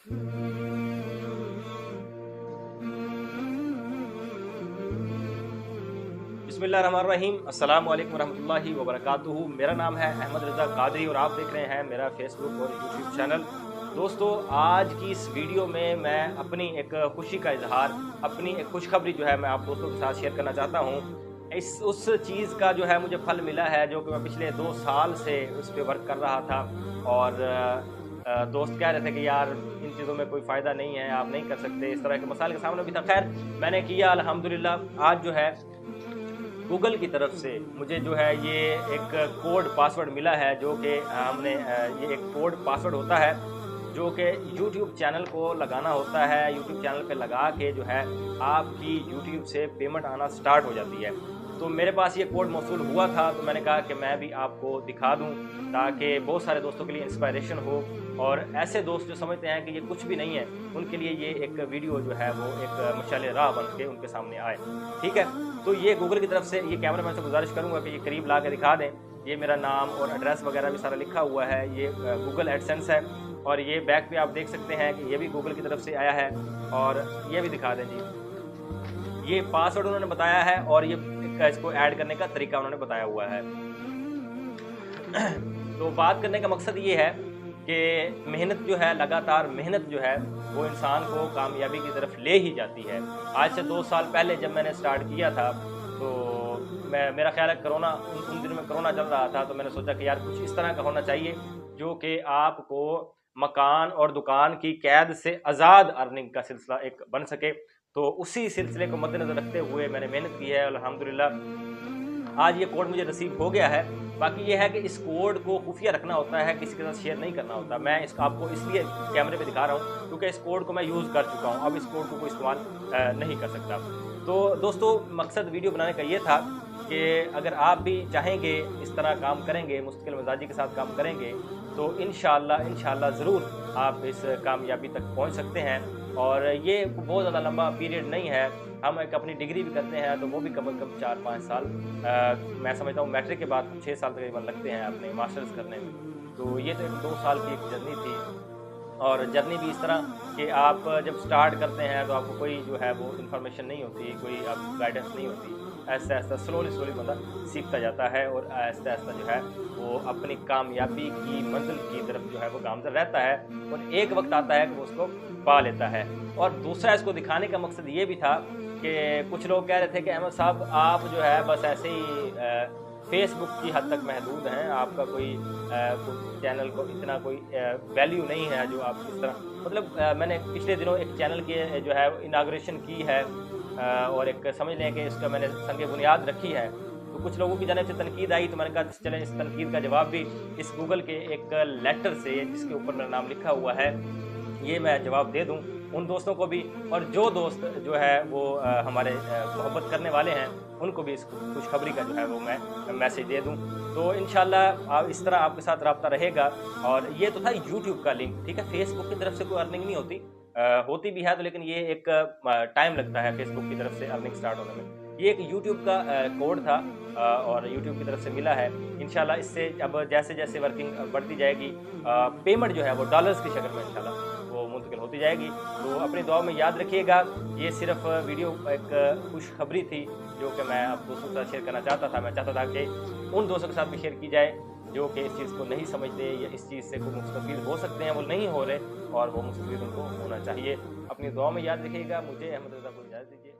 बिस्मिल्लाहिर्रहमानिर्रहीम। अस्सलाम वालेकुम वरहमतुल्लाहि वबरकातुहू। मेरा नाम है अहमद रज़ा कादरी और आप देख रहे हैं मेरा फेसबुक और यूट्यूब चैनल। दोस्तों, आज की इस वीडियो में मैं अपनी एक खुशी का इजहार, अपनी एक खुशखबरी जो है मैं आप दोस्तों के साथ शेयर करना चाहता हूँ। उस चीज़ का जो है मुझे फल मिला है जो कि मैं पिछले 2 साल से उस पे वर्क कर रहा था और दोस्त कह रहे थे कि यार इन चीज़ों में कोई फ़ायदा नहीं है, आप नहीं कर सकते, इस तरह के मसाइल के सामने भी था। खैर मैंने किया अल्हम्दुलिल्लाह। आज जो है गूगल की तरफ से मुझे जो है ये एक कोड पासवर्ड मिला है जो कि हमने ये एक कोड पासवर्ड होता है जो कि यूट्यूब चैनल को लगाना होता है। यूट्यूब चैनल पे लगा के जो है आपकी यूट्यूब से पेमेंट आना स्टार्ट हो जाती है। तो मेरे पास ये कोड मौसूल हुआ था तो मैंने कहा कि मैं भी आपको दिखा दूं ताकि बहुत सारे दोस्तों के लिए इंस्पायरेशन हो और ऐसे दोस्त जो समझते हैं कि ये कुछ भी नहीं है उनके लिए ये एक वीडियो जो है वो एक मशाले राह बन के उनके सामने आए। ठीक है, तो ये गूगल की तरफ से ये कैमरा मैन से गुजारिश करूंगा कि ये करीब ला के दिखा दें। ये मेरा नाम और एड्रेस वगैरह भी सारा लिखा हुआ है। ये गूगल एडसेंस है और ये बैक पे आप देख सकते हैं कि ये भी गूगल की तरफ से आया है और ये भी दिखा दें जी। ये पासवर्ड उन्होंने बताया है और ये इसको ऐड करने का तरीका उन्होंने बताया हुआ है। तो बात करने का मकसद ये है कि मेहनत जो है, लगातार मेहनत जो है वो इंसान को कामयाबी की तरफ ले ही जाती है। आज से 2 साल पहले जब मैंने स्टार्ट किया था तो मेरा ख्याल है कोरोना, उन दिनों में कोरोना चल रहा था, तो मैंने सोचा कि यार कुछ इस तरह का होना चाहिए जो कि आपको मकान और दुकान की कैद से आज़ाद अर्निंग का सिलसिला एक बन सके। तो उसी सिलसिले को मद्देनज़र रखते हुए मैंने मेहनत की है। अल्हम्दुलिल्लाह आज ये कोड मुझे नसीब हो गया है। बाकी ये है कि इस कोड को खुफिया रखना होता है, किसी के साथ शेयर नहीं करना होता। मैं इसको आपको इसलिए कैमरे पे दिखा रहा हूँ क्योंकि इस कोड को मैं यूज़ कर चुका हूँ, अब इस कोड को कोई इस्तेमाल नहीं कर सकता। तो दोस्तों, मकसद वीडियो बनाने का ये था कि अगर आप भी चाहेंगे इस तरह काम करेंगे, मुस्तकिल मिजाजी के साथ काम करेंगे तो इंशाल्लाह ज़रूर आप इस कामयाबी तक पहुँच सकते हैं। और ये बहुत ज़्यादा लंबा पीरियड नहीं है। हम एक अपनी डिग्री भी करते हैं तो वो भी कम से कम 4-5 साल, मैं समझता हूँ मैट्रिक के बाद 6 साल तकरीबन लगते हैं अपने मास्टर्स करने में। तो ये तो एक 2 साल की एक जर्नी थी और जर्नी भी इस तरह कि आप जब स्टार्ट करते हैं तो आपको कोई जो है वो इन्फॉर्मेशन नहीं होती, कोई आप गाइडेंस नहीं होती। ऐसा ऐसा स्लोली बंदा सीखता जाता है और ऐसा ऐसा जो है वो अपनी कामयाबी की मंजिल की तरफ जो है वो गामज़न रहता है और एक वक्त आता है कि वो उसको पा लेता है। और दूसरा इसको दिखाने का मकसद ये भी था कि कुछ लोग कह रहे थे कि अहमद साहब आप जो है बस ऐसे ही फेसबुक की हद तक महदूद हैं, आपका कोई चैनल को इतना कोई वैल्यू नहीं है जो आप इस तरह, मतलब मैंने पिछले दिनों एक चैनल की जो है इनाग्रेशन की है और एक समझ लें कि इसका मैंने संग बुनियाद रखी है। तो कुछ लोगों की जानिब से तनकीद आई तो मैंने कहा चलें इस तनकीद का जवाब भी इस गूगल के एक लेटर से जिसके ऊपर मेरा नाम लिखा हुआ है ये मैं जवाब दे दूं उन दोस्तों को भी, और जो दोस्त जो है वो हमारे मोहब्बत करने वाले हैं उनको भी इस खुशखबरी का जो है वो मैं मैसेज दे दूं। तो इंशाल्लाह इस तरह आपके साथ रब्ता रहेगा। और ये तो था यूट्यूब का लिंक, ठीक है। फेसबुक की तरफ से कोई अर्निंग नहीं होती, होती भी है तो लेकिन ये एक टाइम लगता है फेसबुक की तरफ से अर्निंग स्टार्ट होने में। ये एक यूट्यूब का कोड था और यूट्यूब की तरफ से मिला है। इंशाल्लाह इससे अब जैसे जैसे वर्किंग बढ़ती जाएगी पेमेंट जो है वो डॉलर्स की शक्ल में इंशाल्लाह वो मुंतकिल होती जाएगी। तो अपनी दुआ में याद रखिएगा। ये सिर्फ वीडियो एक खुशखबरी थी जो कि मैं आप दोस्तों के साथ शेयर करना चाहता था। मैं चाहता था कि उन दोस्तों के साथ भी शेयर की जाए जो कि इस चीज़ को नहीं समझते या इस चीज़ से कोई मुस्तफ़ीद हो सकते हैं, वो नहीं हो रहे और वो मुस्तफ़ीद उनको होना चाहिए। अपनी दुआ में याद रखिएगा। मुझे अहमद रज़ा को इजाज़त दीजिए।